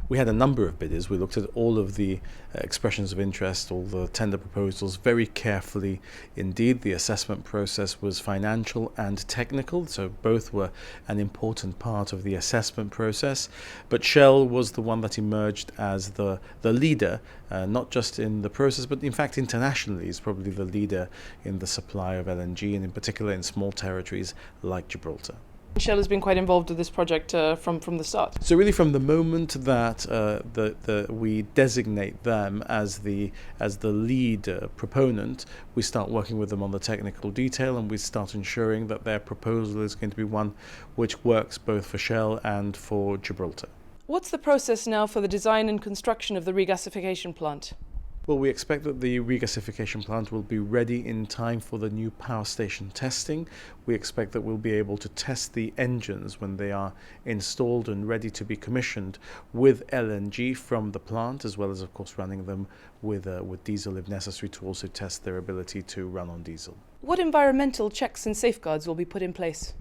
We had a number of bidders. We looked at all of the expressions of interest, all the tender proposals very carefully indeed. The assessment process was financial and technical, so both were an important part of the assessment process. But Shell was the one that emerged as the leader, not just in the process, but in fact internationally is probably the leader in the supply of LNG, and in particular in small territories like Gibraltar. Shell has been quite involved with this project from the start. So really, from the moment that we designate them as the lead proponent, we start working with them on the technical detail, and we start ensuring that their proposal is going to be one which works both for Shell and for Gibraltar. What's the process now for the design and construction of the regasification plant? Well, we expect that the regasification plant will be ready in time for the new power station testing. We expect that we'll be able to test the engines when they are installed and ready to be commissioned with LNG from the plant, as well as, of course, running them with diesel if necessary to also test their ability to run on diesel. What environmental checks and safeguards will be put in place?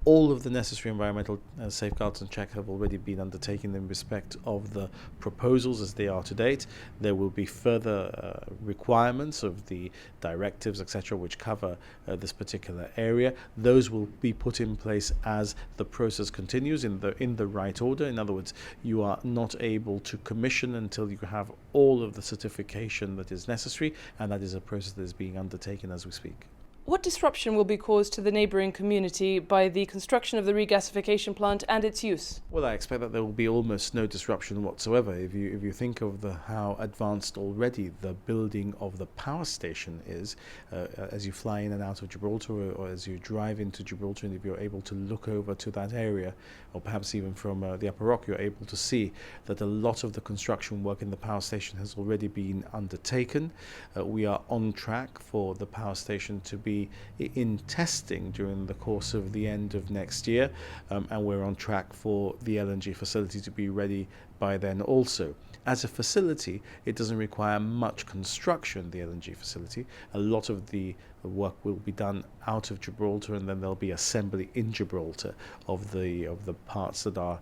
All of the necessary environmental safeguards and checks have already been undertaken in respect of the proposals as they are to date. There will be further requirements of the directives, etc., which cover this particular area. Those will be put in place as the process continues in the right order. In other words, you are not able to commission until you have all of the certification that is necessary, and that is a process that is being undertaken as we speak. What disruption will be caused to the neighbouring community by the construction of the regasification plant and its use? Well, I expect that there will be almost no disruption whatsoever. If you think of how advanced already the building of the power station is, as you fly in and out of Gibraltar, or as you drive into Gibraltar, and if you're able to look over to that area, or perhaps even from the upper rock, you're able to see that a lot of the construction work in the power station has already been undertaken. We are on track for the power station to be in testing during the course of the end of next year, and we're on track for the LNG facility to be ready by then also. As a facility, it doesn't require much construction, the LNG facility. A lot of the work will be done out of Gibraltar, and then there'll be assembly in Gibraltar of the parts that are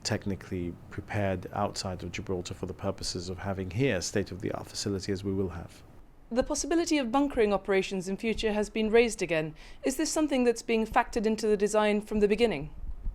technically prepared outside of Gibraltar for the purposes of having here a state-of-the-art facility, as we will have. The possibility of bunkering operations in future has been raised again. Is this something that's being factored into the design from the beginning?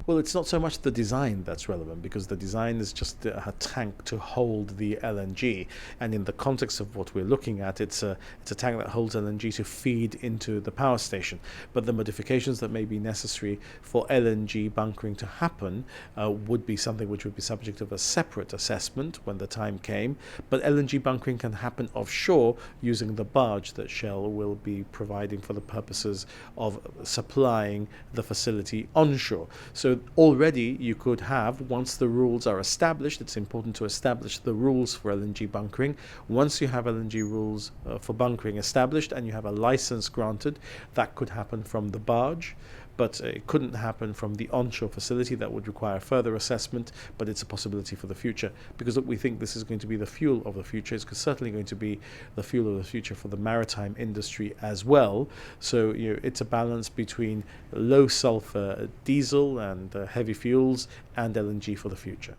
Well, it's not so much the design that's relevant, because the design is just a tank to hold the LNG, and in the context of what we're looking at, it's a tank that holds LNG to feed into the power station. But the modifications that may be necessary for LNG bunkering to happen would be something which would be subject of a separate assessment when the time came. But LNG bunkering can happen offshore using the barge that Shell will be providing for the purposes of supplying the facility onshore. So already you could have, once the rules are established, it's important to establish the rules for LNG bunkering. Once you have LNG rules for bunkering established and you have a license granted, that could happen from the barge, but it couldn't happen from the onshore facility. That would require further assessment, but it's a possibility for the future, because we think this is going to be the fuel of the future. It's certainly going to be the fuel of the future for the maritime industry as well. So it's a balance between low sulfur diesel and heavy fuels and LNG for the future.